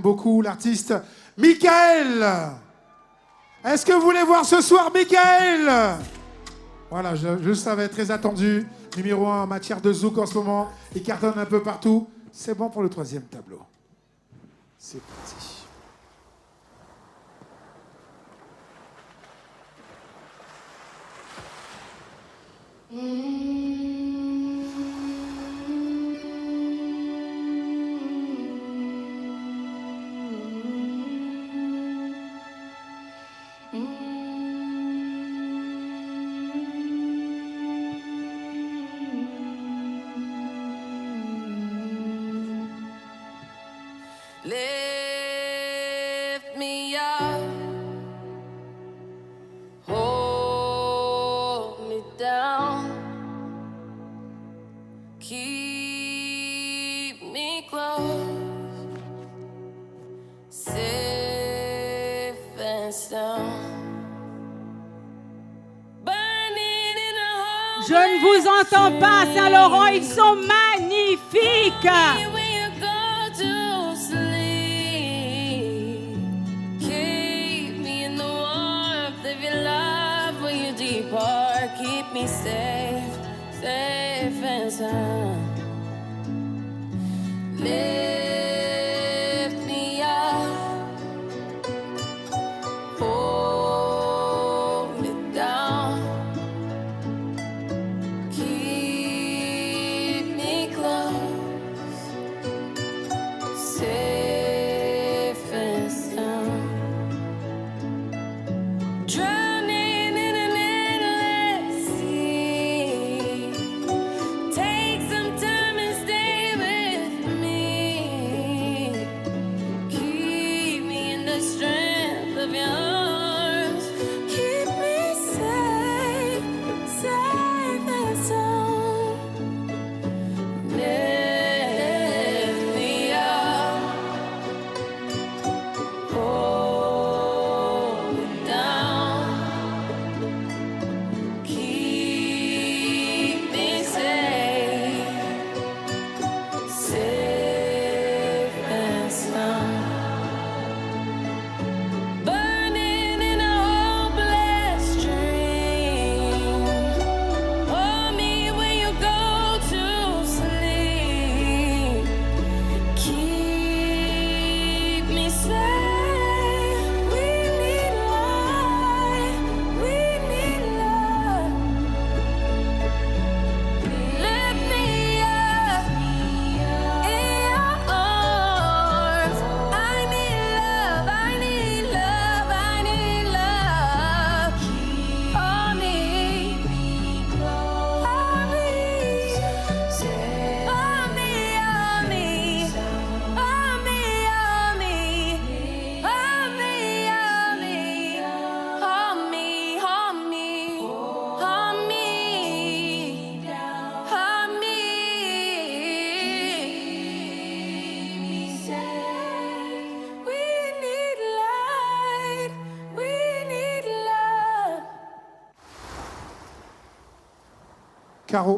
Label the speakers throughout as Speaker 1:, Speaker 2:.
Speaker 1: j'aime beaucoup, l'artiste Michael. Est-ce que vous voulez voir ce soir Michael? Voilà, je savais, très attendu. Numéro 1 en matière de zouk en ce moment. Il cartonne un peu partout. C'est bon pour le 3e tableau. C'est parti.
Speaker 2: Lift me up, hold me down, keep me close, safe and sound. Burning in a hole.
Speaker 3: Je ne vous entends pas, Saint-Laurent, ils sont magnifiques.
Speaker 2: Keep me safe, safe and sound. Lift me up, hold me down, keep me close, safe and sound. Drowning in an endless sea. Take some time and stay with me. Keep me in the strength of your arms. Keep me safe, safe and sound. Lift me up, hold me down, keep me safe, safe and sound. Burning in a hopeless dream. Hold me when you go to sleep. Keep me safe. We need light. We need love. Lift me up in your arms. I need love. I need love. I need love. Hold me, hold me, hold me, hold me, hold me, hold me, hold me, hold me, hold me, hold me, we need light, we need love.
Speaker 1: Caro.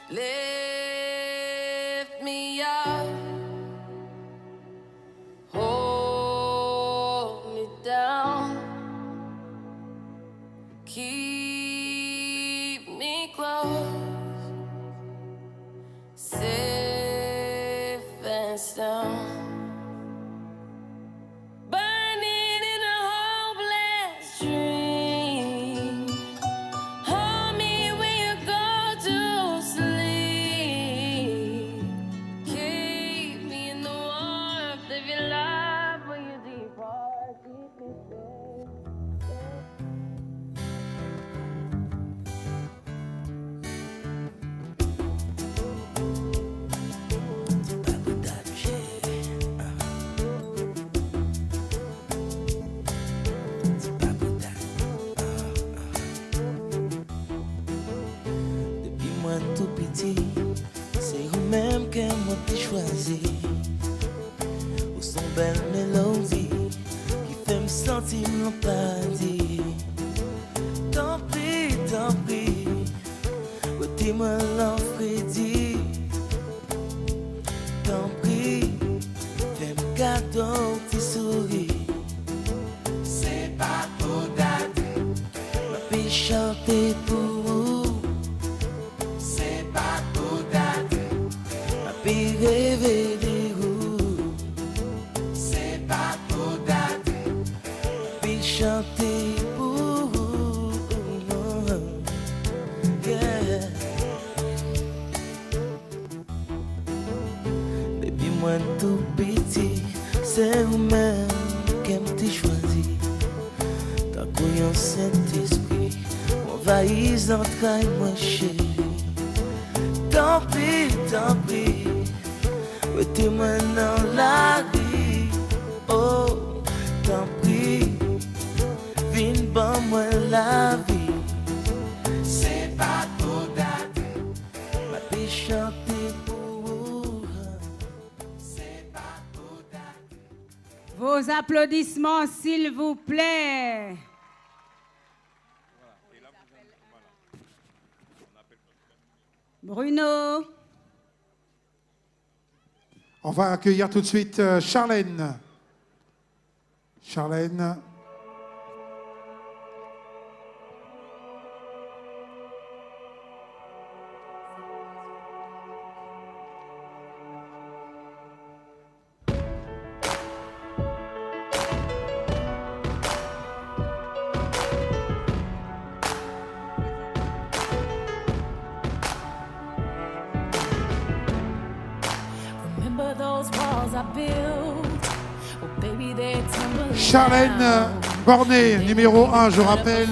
Speaker 2: Lift me up, hold me down, keep me close, safe and sound. Burning in a hopeless dream. Hold me when you go to sleep. Keep me in the warmth of your love when you depart. Keep me safe.
Speaker 4: moi tout petit, c'est vous-même que moi t'ai choisi. Ou son belle mélodie qui fait me sentir mon paradis. Tant pis, côté-moi l'enfrédit. Tant pis, fais-moi cadeau, petit souris. C'est pas pour date, ma fille chanter pour vous. C'est pas pour date, ma fille rêver de vous. C'est pas pour date, ma fille chanter pour vous. Yeah. Depuis moi tout petit, c'est vous-même qui m'avez choisi. Tant qu'on y a un Saint-Esprit, m'envahisse d'entrailles, moi chérie. Tant pis, mettez-moi dans la vie. Oh, tant pis, viens bon moi la vie. C'est pas pour date, ma fille chanter pour vous. C'est pas pour date.
Speaker 3: Vos applaudissements, s'il vous plaît. Bruno.
Speaker 1: On va accueillir tout de suite Charlène. Charlène.
Speaker 2: Remember those walls I built? Oh, baby, they're tumbling
Speaker 1: Charlène
Speaker 2: down.
Speaker 1: Bornet, numéro 1, je rappelle,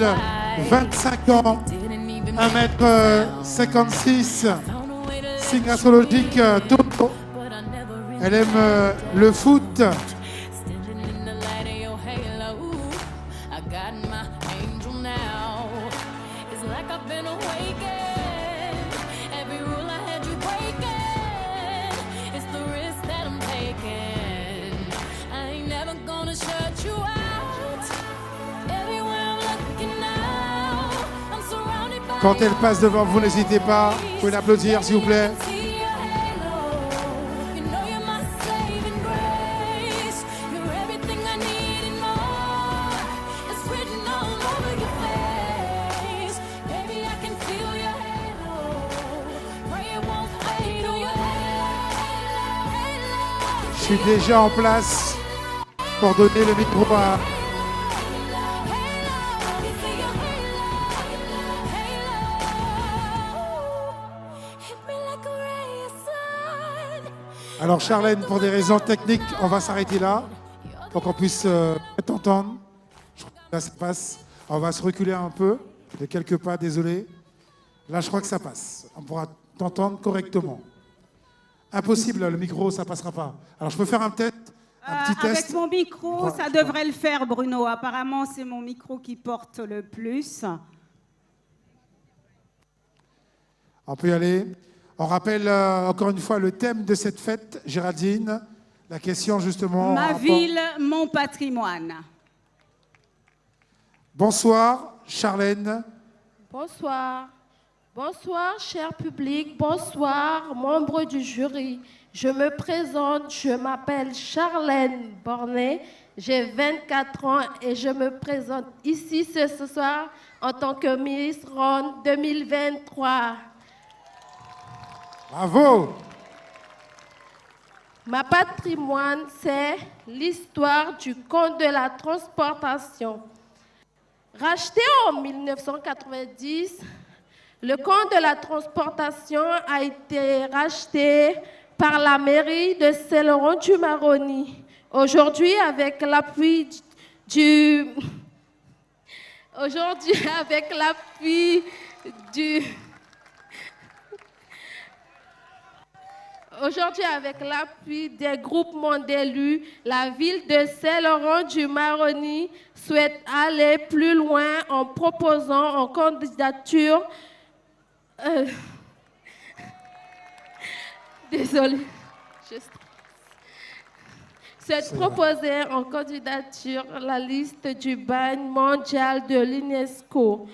Speaker 1: 25 ans,
Speaker 2: Didn't even
Speaker 1: 1m56,
Speaker 2: found a way to let
Speaker 1: signe astrologique Taureau.
Speaker 2: but I never really
Speaker 1: Elle aime le foot.
Speaker 2: standing in the light of your halo. I got my angel now. It's like I've been awakened. Every rule I had you breaking. It's the risk that I'm taking. I ain't never gonna shut you out. Everywhere I'm looking now, I'm surrounded by
Speaker 1: Quand elle passe devant vous, n'hésitez pas. Vous pouvez l'applaudir, s'il vous plaît.
Speaker 2: See your halo. You know you're my saving grace. You're everything I need and more. It's written all over your face. Baby, I can feel your halo. Pray it won't fade. Oh, your halo.
Speaker 1: Je suis déjà en place pour donner le micro à Alors Charlène, pour des raisons techniques, on va s'arrêter là pour qu'on puisse t'entendre. Je crois que là ça passe. On va se reculer un peu, de quelques pas, désolé. Là je crois que ça passe. On pourra t'entendre correctement. Impossible, le micro, ça passera pas. Alors je peux faire un petit
Speaker 3: Avec
Speaker 1: test.
Speaker 3: mon micro, ça devrait le faire, Bruno. Apparemment, c'est mon micro qui porte le plus.
Speaker 1: On peut y aller. On rappelle encore une fois le thème de cette fête, Géraldine. La question justement.
Speaker 3: Ma ville, mon patrimoine.
Speaker 1: Bonsoir, Charlène.
Speaker 5: Bonsoir. Bonsoir, cher public. Bonsoir, membres du jury. Je me présente, je m'appelle Charlène Bornet. J'ai 24 ans et je me présente ici ce soir en tant que Miss Ronde 2023.
Speaker 1: Bravo.
Speaker 5: Ma patrimoine, c'est l'histoire du conte de la transportation. Racheté en 1990, le conte de la transportation a été racheté par la mairie de Saint-Laurent-du-Maroni. Aujourd'hui, avec l'appui du... Aujourd'hui, avec l'appui du... Aujourd'hui, avec l'appui des groupements d'élus, la ville de Saint-Laurent-du-Maroni souhaite aller plus loin en proposant en candidature Désolée. Je stresse. Souhaite
Speaker 1: C'est
Speaker 5: proposer en candidature la liste du bagne mondial de l'UNESCO.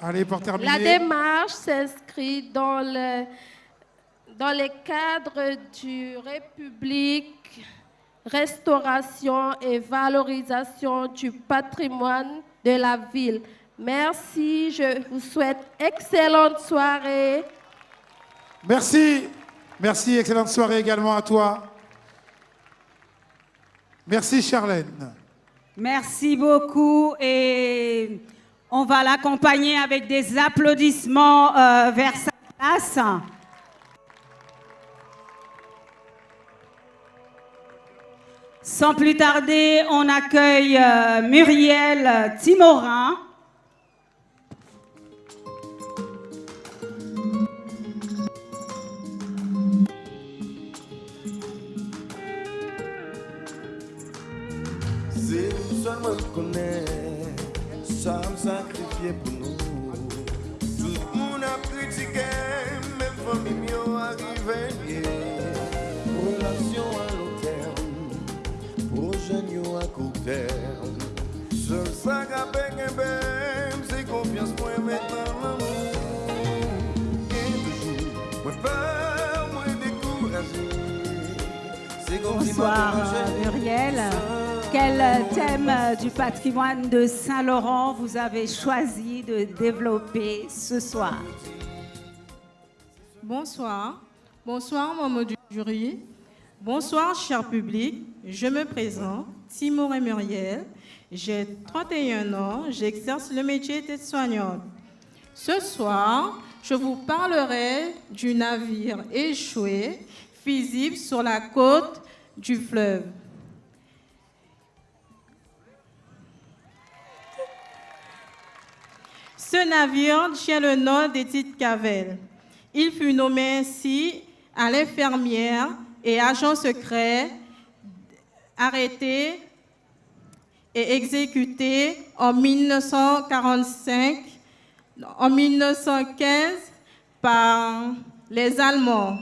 Speaker 1: Allez, pour terminer.
Speaker 5: La démarche s'inscrit dans les cadres du République, restauration et valorisation du patrimoine de la ville. Merci, je vous souhaite excellente soirée.
Speaker 1: Merci. Merci, excellente soirée également à toi. Merci, Charlène.
Speaker 3: Merci beaucoup et on va l'accompagner avec des applaudissements vers sa place. Sans plus tarder, on accueille Muriel Timorin.
Speaker 6: C'est nous seulement connaît, ça me sacrifié pour nous. Tout le monde a critiqué, même famille a arrivé. Relation à long terme, projet à court terme. Seul ça qu'a peine, c'est confiance pour maintenant l'amour. Et toujours, moi pas, moi découragé.
Speaker 3: Bonsoir Muriel. Quel thème du patrimoine de Saint-Laurent vous avez choisi de développer ce soir?
Speaker 7: Bonsoir. Bonsoir, membres du jury. Bonsoir, cher public. Je me présente, Timorin Muriel. J'ai 31 ans. J'exerce le métier d'aide-soignante. Ce soir, je vous parlerai du navire échoué, visible sur la côte du fleuve. Ce navire tient le nom d'Edith Cavell. Il fut nommé ainsi à l'infirmière et agent secret arrêté et exécuté en 1945, en 1915 par les Allemands.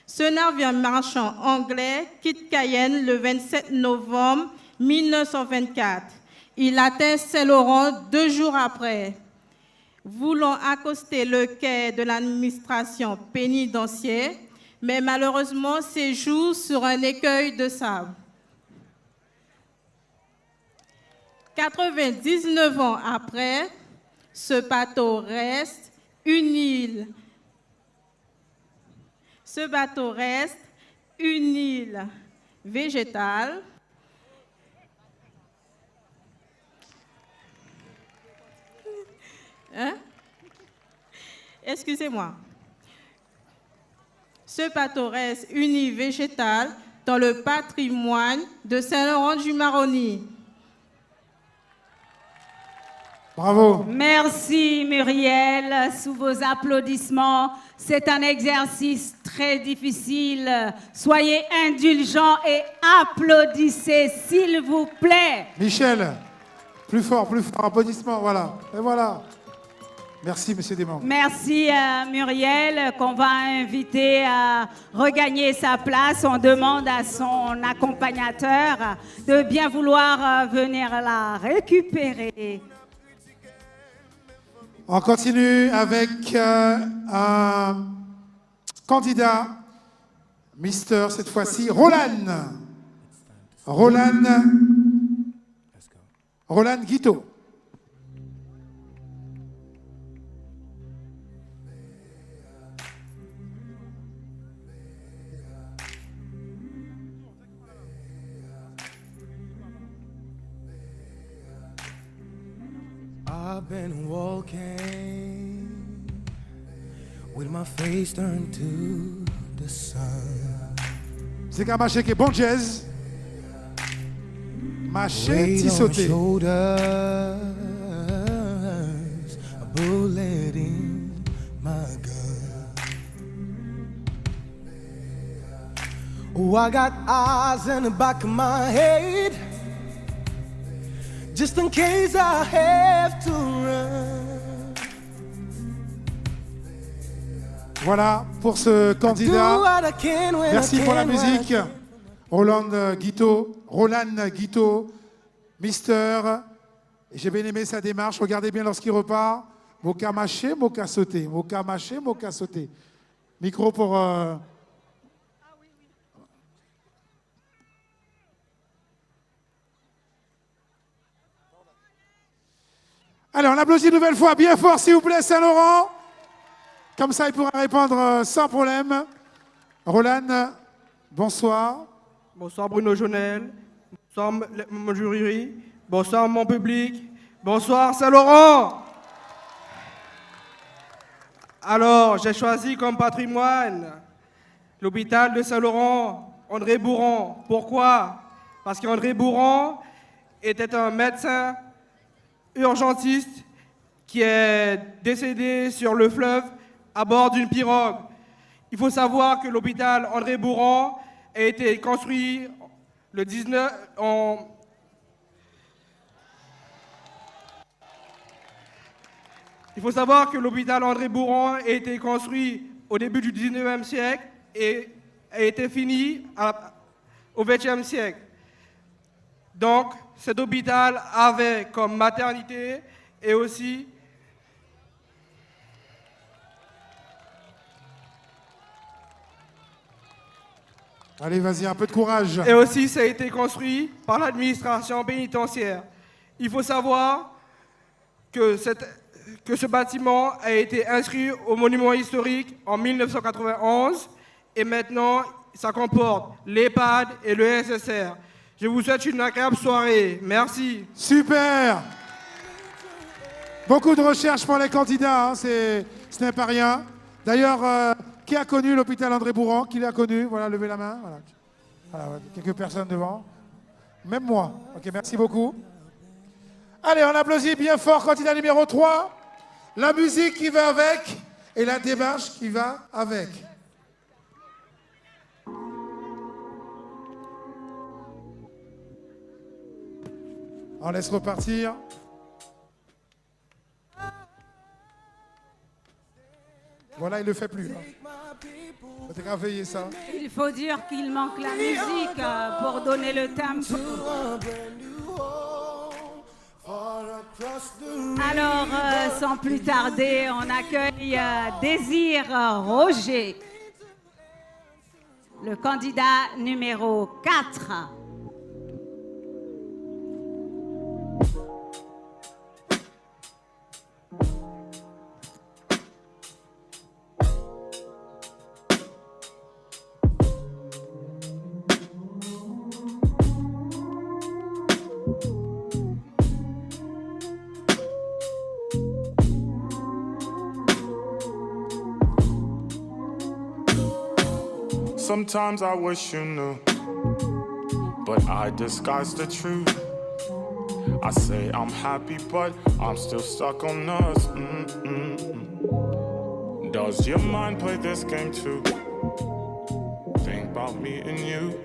Speaker 7: Ce navire marchand anglais quitte Cayenne le 27 novembre 1924. Il atteint Saint-Laurent 2 jours après. Voulant accoster le quai de l'administration pénitentiaire, mais malheureusement s'échoue sur un écueil de sable. 99 ans après, ce bateau reste une île. Ce bateau reste une île végétale. Hein? Excusez-moi. Ce bateau reste une île végétale dans le patrimoine de Saint-Laurent-du-Maroni.
Speaker 1: Bravo.
Speaker 3: Merci Muriel, sous vos applaudissements. C'est un exercice très difficile. Soyez indulgents et applaudissez, s'il vous plaît.
Speaker 1: Michel, plus fort, applaudissements, voilà. Et voilà. Merci, monsieur Desmond.
Speaker 3: Merci Muriel, qu'on va inviter à regagner sa place. On demande à son accompagnateur de bien vouloir venir la récupérer.
Speaker 1: On continue avec un candidat, Mister, cette fois-ci, Roland. Roland Guiteau.
Speaker 6: I've been walking with my face turned to the sun.
Speaker 1: C'est qu'un marché qui est bon jazz. Marché
Speaker 6: Weight on my
Speaker 1: tissoté.
Speaker 6: shoulders, a bullet in my gun. Oh, I got eyes in the back of my head, just in case I have to run.
Speaker 1: Voilà pour ce candidat.
Speaker 6: Do what I can when
Speaker 1: Merci
Speaker 6: I
Speaker 1: pour la
Speaker 6: can,
Speaker 1: musique. Roland Guiteau, Mister. J'ai bien aimé sa démarche. Regardez bien lorsqu'il repart. Moka mâché, moka sauté. Moka mâché, moka sauté. Micro pour... Allez, on applaudit une nouvelle fois. Bien fort, s'il vous plaît, Saint-Laurent. Comme ça, il pourra répondre sans problème. Roland, bonsoir.
Speaker 8: Bonsoir Bruno Jonel. Bonsoir mon jury. Bonsoir mon public. Bonsoir Saint-Laurent. Alors, j'ai choisi comme patrimoine l'hôpital de Saint-Laurent, André Bourran. Pourquoi? Parce qu'André Bourran était un médecin urgentiste qui est décédé sur le fleuve à bord d'une pirogue. Il faut savoir que l'hôpital André Bourran a été construit le 19 en... Il faut savoir que l'hôpital André Bourran a été construit au début du 19e siècle et a été fini au 20e siècle. Donc, cet hôpital avait comme maternité et aussi
Speaker 1: Allez, vas-y, un peu de courage.
Speaker 8: Et aussi, ça a été construit par l'administration pénitentiaire. Il faut savoir que ce bâtiment a été inscrit au monument historique en 1991 et maintenant, ça comporte l'EHPAD et le SSR. Je vous souhaite une agréable soirée. Merci.
Speaker 1: Super. Beaucoup de recherches pour les candidats, hein, ce n'est pas rien. D'ailleurs, qui a connu l'hôpital André Bourran? Qui l'a connu? Voilà, levez la main. Voilà. Voilà, quelques personnes devant. Même moi. Ok, merci beaucoup. Allez, on applaudit bien fort candidat numéro 3. La musique qui va avec et la démarche qui va avec. On laisse repartir. Voilà, il ne le fait plus. Faut grave veiller ça.
Speaker 3: Il faut dire qu'il manque la musique pour donner le tempo. Alors, sans plus tarder, on accueille Désir Roger, le candidat numéro 4.
Speaker 9: Sometimes I wish you knew, but I disguise the truth. I say I'm happy, but I'm still stuck on us. Does your mind play this game too? Think about me and you.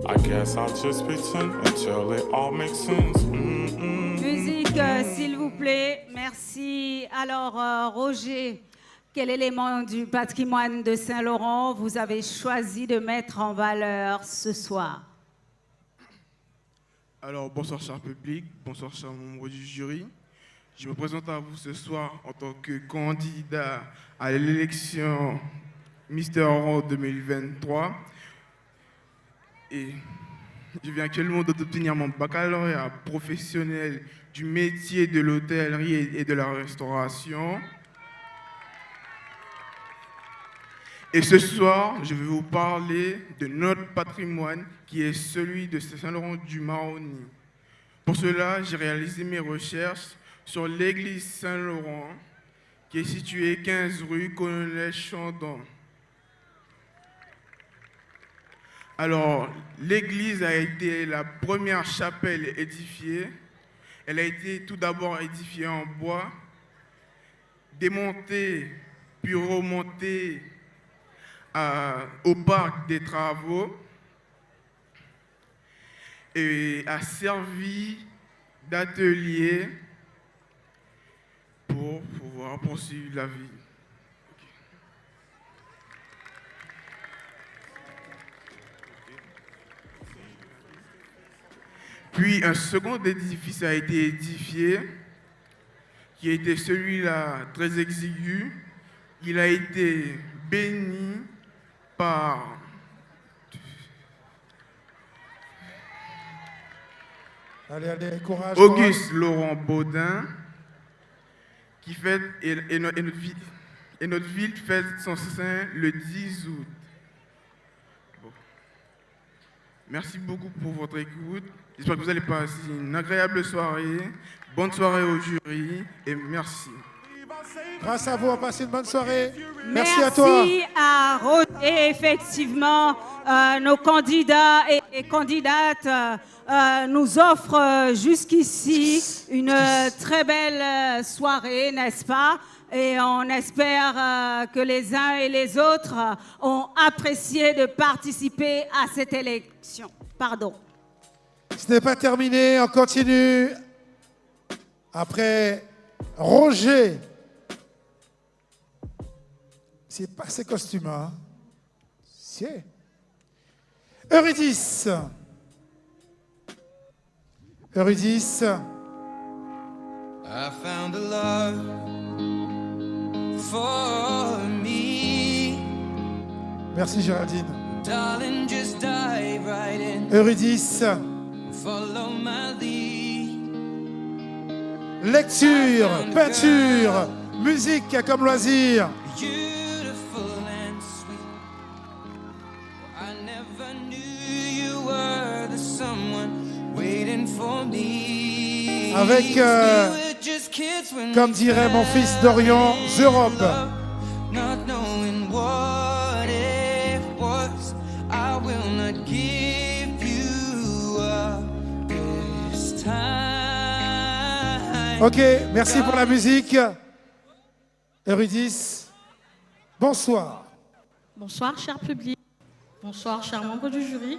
Speaker 9: I guess I'll just pretend until it all makes sense.
Speaker 3: Musique, s'il vous plaît. Merci. Alors, Roger, quel élément du patrimoine de Saint-Laurent vous avez choisi de mettre en valeur ce soir?
Speaker 10: Alors, bonsoir cher public, bonsoir chers membres du jury. Je me présente à vous ce soir en tant que candidat à l'élection Mister Euro 2023. Et je viens actuellement d'obtenir mon baccalauréat professionnel du métier de l'hôtellerie et de la restauration. Et ce soir, je vais vous parler de notre patrimoine qui est celui de Saint-Laurent-du-Maroni. Pour cela, j'ai réalisé mes recherches sur l'église Saint-Laurent qui est située 15 rue Colonel Chandon. Alors, l'église a été la première chapelle édifiée. Elle a été tout d'abord édifiée en bois, démontée puis remontée au parc des travaux et a servi d'atelier pour pouvoir poursuivre la vie. Puis un second édifice a été édifié, qui était celui-là très exigu. Il a été béni par
Speaker 1: Allez, courage.
Speaker 10: Auguste Laurent Baudin, qui fête, et notre ville fête son saint le 10 août. Bon. Merci beaucoup pour votre écoute. J'espère que vous allez passer une agréable soirée. Bonne soirée au jury et merci.
Speaker 1: Grâce à vous, on passe une bonne soirée. Merci à toi.
Speaker 3: Merci à Roger. Effectivement, nos candidats et candidates nous offrent jusqu'ici une très belle soirée, n'est-ce pas? Et on espère que les uns et les autres ont apprécié de participer à cette élection. Pardon.
Speaker 1: Ce n'est pas terminé, on continue. Après Roger. C'est pas ces costumes, hein? C'est. Eurydice. Eurydice.
Speaker 11: I found a love for me.
Speaker 1: Merci Géraldine.
Speaker 11: Darling, just dive right in.
Speaker 1: Eurydice.
Speaker 11: Follow my lead.
Speaker 1: Lecture, peinture, musique comme loisir.
Speaker 11: Beautiful and sweet. I never knew you were the someone waiting for me.
Speaker 1: Avec, comme dirait mon fils Dorian, The Robe.
Speaker 11: Not knowing what it was, I will not give you up this time.
Speaker 1: Ok, merci pour la musique. Eurydice, bonsoir.
Speaker 7: Bonsoir, cher public. Bonsoir, chers membres du jury.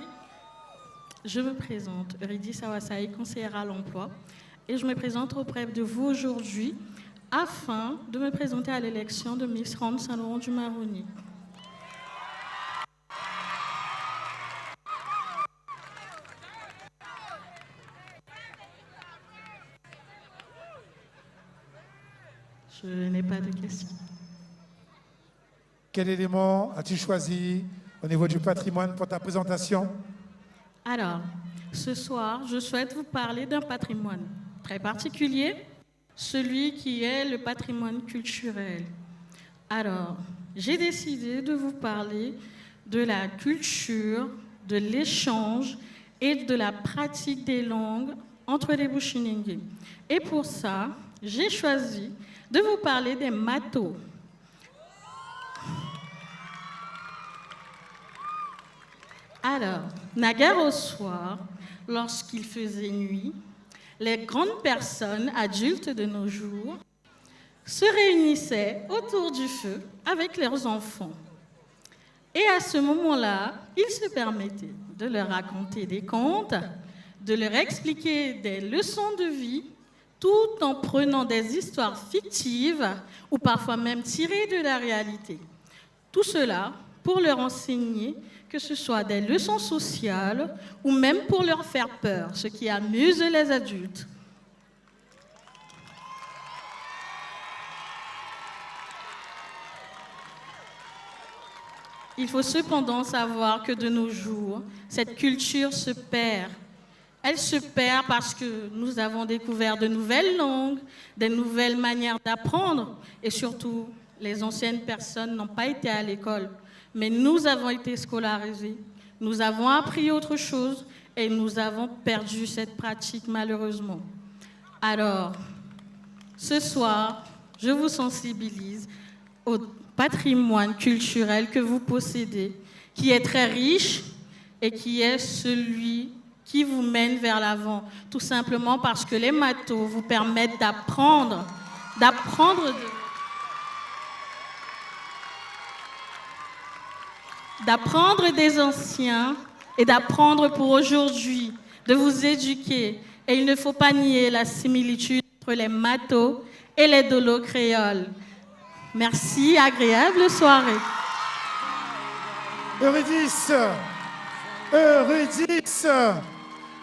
Speaker 7: Je me présente, Eurydice Awasaï, conseillère à l'emploi, et je me présente auprès de vous aujourd'hui afin de me présenter à l'élection de Miss Ronde Saint-Laurent du Maroni. Je n'ai pas de questions.
Speaker 1: Quel élément as-tu choisi au niveau du patrimoine pour ta présentation?
Speaker 7: Alors, ce soir, je souhaite vous parler d'un patrimoine très particulier, celui qui est le patrimoine culturel. Alors, j'ai décidé de vous parler de la culture, de l'échange et de la pratique des langues entre les Bushinengue. Et pour ça, j'ai choisi de vous parler des matos. Alors, naguère au soir, lorsqu'il faisait nuit, les grandes personnes adultes de nos jours se réunissaient autour du feu avec leurs enfants. Et à ce moment-là, ils se permettaient de leur raconter des contes, de leur expliquer des leçons de vie, tout en prenant des histoires fictives ou parfois même tirées de la réalité. Tout cela pour leur enseigner que ce soit des leçons sociales ou même pour leur faire peur, ce qui amuse les adultes. Il faut cependant savoir que de nos jours, cette culture se perd. Elle se perd parce que nous avons découvert de nouvelles langues, des nouvelles manières d'apprendre et surtout, les anciennes personnes n'ont pas été à l'école. Mais nous avons été scolarisés, nous avons appris autre chose et nous avons perdu cette pratique malheureusement. Alors, ce soir, je vous sensibilise au patrimoine culturel que vous possédez, qui est très riche et qui est celui qui vous mène vers l'avant, tout simplement parce que les matos vous permettent d'apprendre d'apprendre des anciens et d'apprendre pour aujourd'hui, de vous éduquer. Et il ne faut pas nier la similitude entre les matos et les dolos créoles. Merci, agréable soirée.
Speaker 1: Eurydice, Eurydice,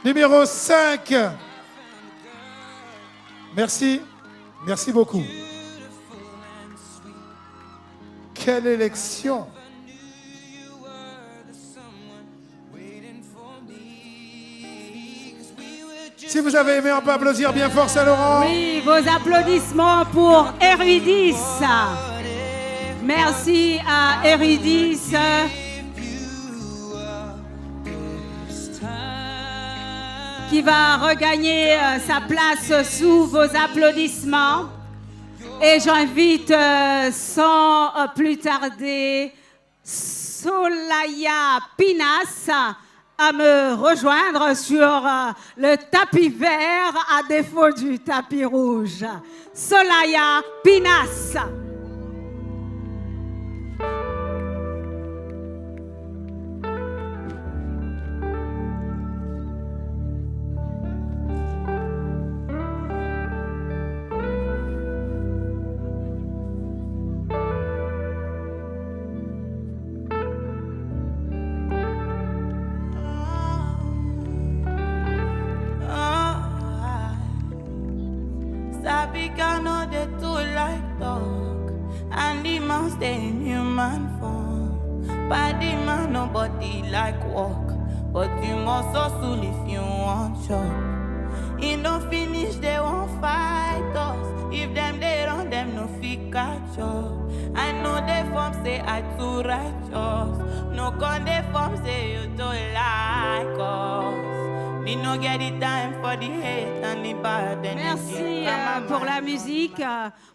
Speaker 1: numéro 5. Merci, merci beaucoup. Quelle élection! Si vous avez aimé, on peut applaudir bien fort Saint-Laurent.
Speaker 3: Oui, vos applaudissements pour Eurydice. Merci à Eurydice. Qui va regagner sa place sous vos applaudissements. Et j'invite sans plus tarder Solaya Pinas à me rejoindre sur le tapis vert à défaut du tapis rouge. Solaya Pinas.
Speaker 12: Sabika know they too like dog, and the man stay in human form. By the man nobody like walk, but you must hustle if you want chop. In no finish they won't fight us. If them they run them no fit catch up. I know they form say I too righteous. No con they form say you don't like us. Me no get the time for the hate and the bad energy.
Speaker 3: Merci pour la musique.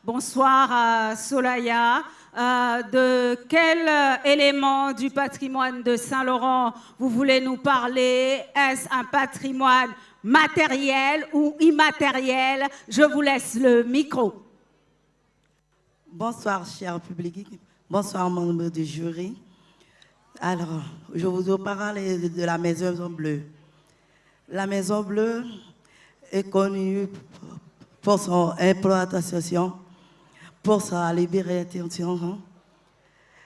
Speaker 3: Bonsoir Solaya. De quel élément du patrimoine de Saint-Laurent vous voulez nous parler? Est-ce un patrimoine matériel ou immatériel? Je vous laisse le micro.
Speaker 13: Bonsoir, cher public. Bonsoir, membres du jury. Alors, je vous parle de la Maison Bleue. La Maison Bleue est connue pour son implantation, pour sa libération.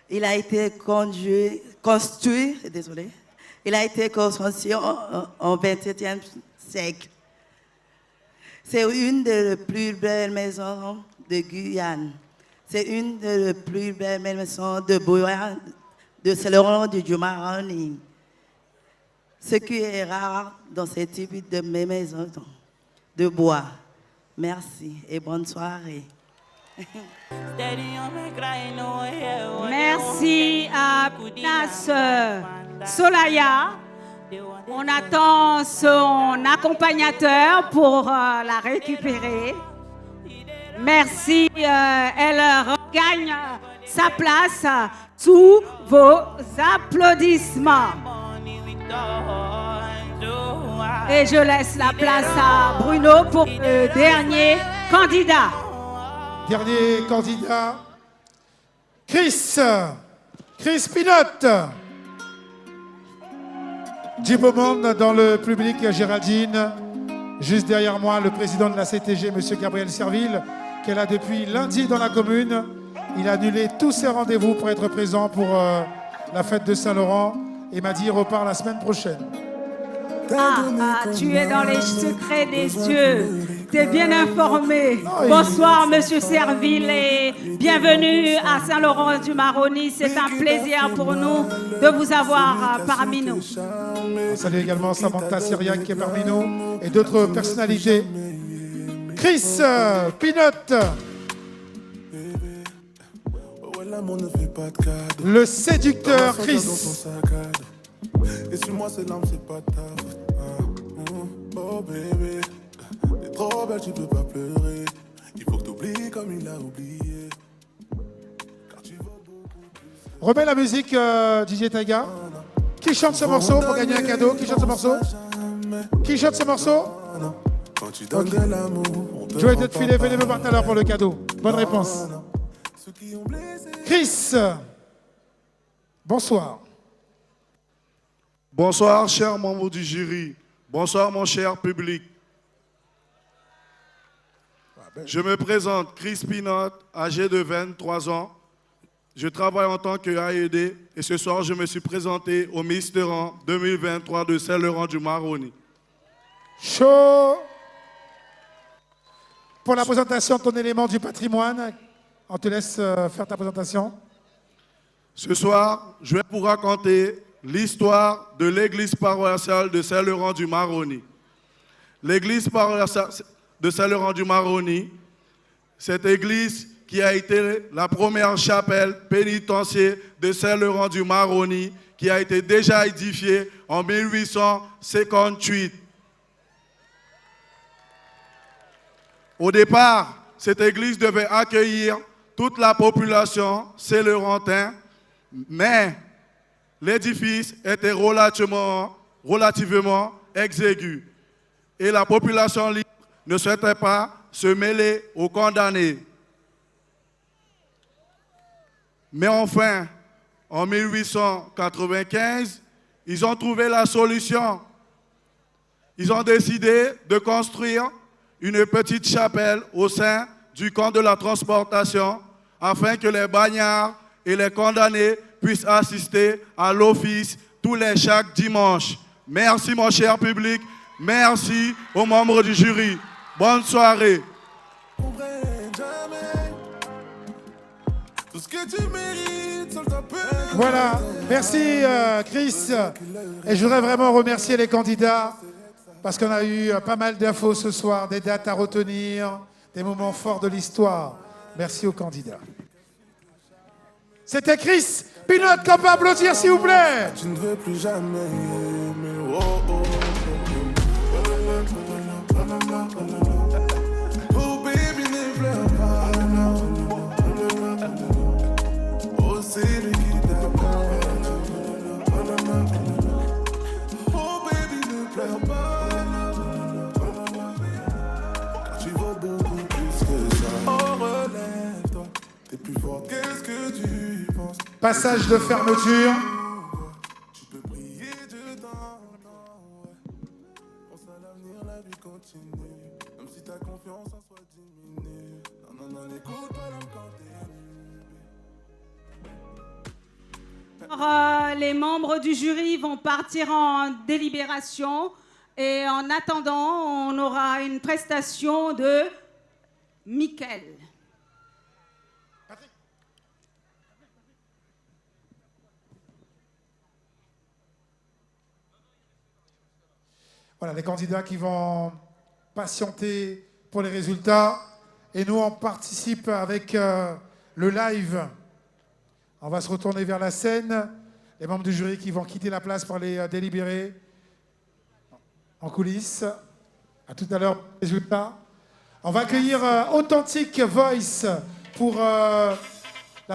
Speaker 13: Il a été construit au XXe siècle. C'est une des plus belles maisons de Guyane. C'est une des plus belles maisons de Boyan, de Saint-Laurent du Maroni. Ce qui est rare dans ce type de maisons de bois. Merci et bonne soirée.
Speaker 3: Merci à Pinas Solaya. On attend son accompagnateur pour la récupérer. Merci, elle regagne sa place sous vos applaudissements. Et je laisse la place à Bruno pour le dernier candidat.
Speaker 1: Dernier candidat, Chris Pinot. Du beau monde dans le public, Géraldine. Juste derrière moi, le président de la CTG, M. Gabriel Serville, qui est là depuis lundi dans la commune. Il a annulé tous ses rendez-vous pour être présent pour la fête de Saint-Laurent. Et m'a dit il repart la semaine prochaine.
Speaker 3: Tu es dans les secrets des cieux. Tu es bien informé. Bonsoir, Monsieur Serville, et bienvenue à Saint-Laurent du Maroni. C'est un plaisir pour nous de vous avoir parmi nous.
Speaker 1: On salue également Samantha Syriac qui est parmi nous et d'autres personnalités. Chris Pinot. Le séducteur Chris.
Speaker 6: Et sur moi c'est l'âme, c'est pas ta faute. Oh bébé, t'es trop belle, tu peux pas pleurer. Il faut que t'oublies comme il a oublié.
Speaker 1: Remets la musique DJ Taiga. Qui chante ce morceau pour gagner un cadeau? Qui chante ce morceau? Qui chante ce morceau? Okay. Joey de filet, venez me voir tout à l'heure pour le cadeau. Bonne réponse. Chris, bonsoir.
Speaker 14: Bonsoir, chers membres du jury. Bonsoir, mon cher public. Je me présente, Chris Pinot, âgé de 23 ans. Je travaille en tant qu'AED et ce soir, je me suis présenté au Miss de rang 2023 de Saint-Laurent-du-Maroni.
Speaker 1: Chaud. Pour la présentation de ton élément du patrimoine, on te laisse faire ta présentation.
Speaker 14: Ce soir, je vais vous raconter l'histoire de l'église paroissiale de Saint-Laurent-du-Maroni. L'église paroissiale de Saint-Laurent-du-Maroni, cette église qui a été la première chapelle pénitentiaire de Saint-Laurent-du-Maroni, qui a été déjà édifiée en 1858. Au départ, cette église devait accueillir toute la population saint-laurentin, mais l'édifice était relativement exigu et la population libre ne souhaitait pas se mêler aux condamnés. Mais enfin, en 1895, ils ont trouvé la solution. Ils ont décidé de construire une petite chapelle au sein du camp de la transportation afin que les bagnards et les condamnés puissent assister à l'office chaque dimanche. Merci mon cher public, merci aux membres du jury. Bonne soirée.
Speaker 1: Voilà, merci Chris. Et je voudrais vraiment remercier les candidats parce qu'on a eu pas mal d'infos ce soir, des dates à retenir, des moments forts de l'histoire. Merci aux candidats. C'était Chris Pinot, qu'on peut applaudir s'il vous plaît.
Speaker 6: Tu ne veux plus jamais aimer. Oh, oh, oh, oh. Oh baby, ne pleure pas. Oh c'est lui qui t'appelle. Oh baby, ne pleure pas. Car tu vaux beaucoup plus que ça. Oh relève-toi, t'es plus forte, qu'est-ce que tu penses?
Speaker 1: Passage de fermeture.
Speaker 6: Tu peux prier Dieu dans pense à l'avenir, la vie continue. Même si ta confiance en soi diminue. Non, non, non, n'écoute pas l'homme quand t'es nu.
Speaker 3: Alors, les membres du jury vont partir en délibération et en attendant, on aura une prestation de Mickaël.
Speaker 1: Voilà, les candidats qui vont patienter pour les résultats. Et nous, on participe avec le live. On va se retourner vers la scène. Les membres du jury qui vont quitter la place pour les délibérer en coulisses. À tout à l'heure, résultats. On va accueillir Authentic Voice pour la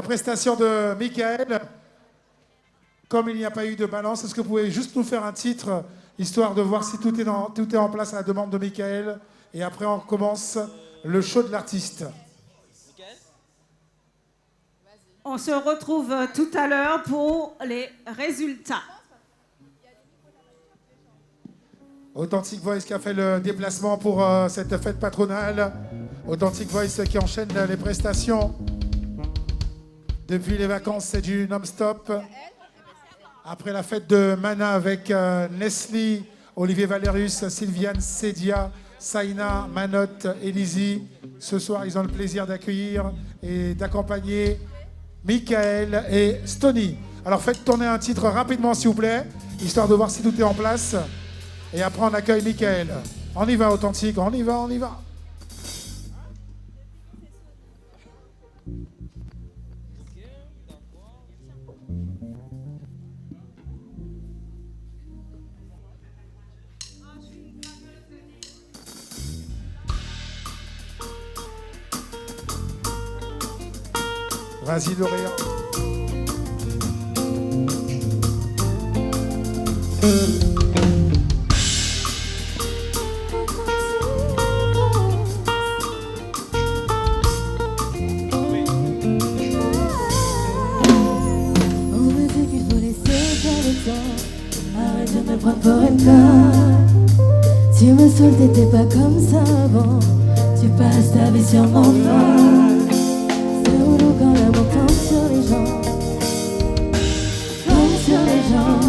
Speaker 1: prestation de Mickaël. Comme il n'y a pas eu de balance, est-ce que vous pouvez juste nous faire un titre histoire de voir si tout est en place à la demande de Mickaël. Et après, on commence le show de l'artiste.
Speaker 3: On se retrouve tout à l'heure pour les résultats.
Speaker 1: Authentic Voice qui a fait le déplacement pour cette fête patronale. Authentic Voice qui enchaîne les prestations. Depuis les vacances, c'est du non-stop. Après la fête de Mana avec Nestlé, Olivier Valerius, Sylviane Sedia, Saina, Manotte, Elisi. Ce soir, ils ont le plaisir d'accueillir et d'accompagner Mickaël et Stony. Alors faites tourner un titre rapidement s'il vous plaît, histoire de voir si tout est en place. Et après on accueille Mickaël. On y va Authentique, on y va, on y va. Vas-y, Lauréat.
Speaker 2: On me dit qu'il faut laisser faire le temps. Arrête de
Speaker 15: prendre pour une conne. Tu me saoules, t'étais pas comme ça avant. Tu passes ta vie sur mon phone. C'est relou quand l'amour tombe sur les gens. Tombe sur les gens.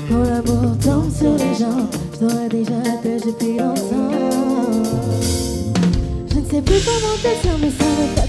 Speaker 15: Quand l'amour tombe sur les gens, je t'aurais déjà que depuis longtemps. Je ne sais plus comment te dire, mais ça me fait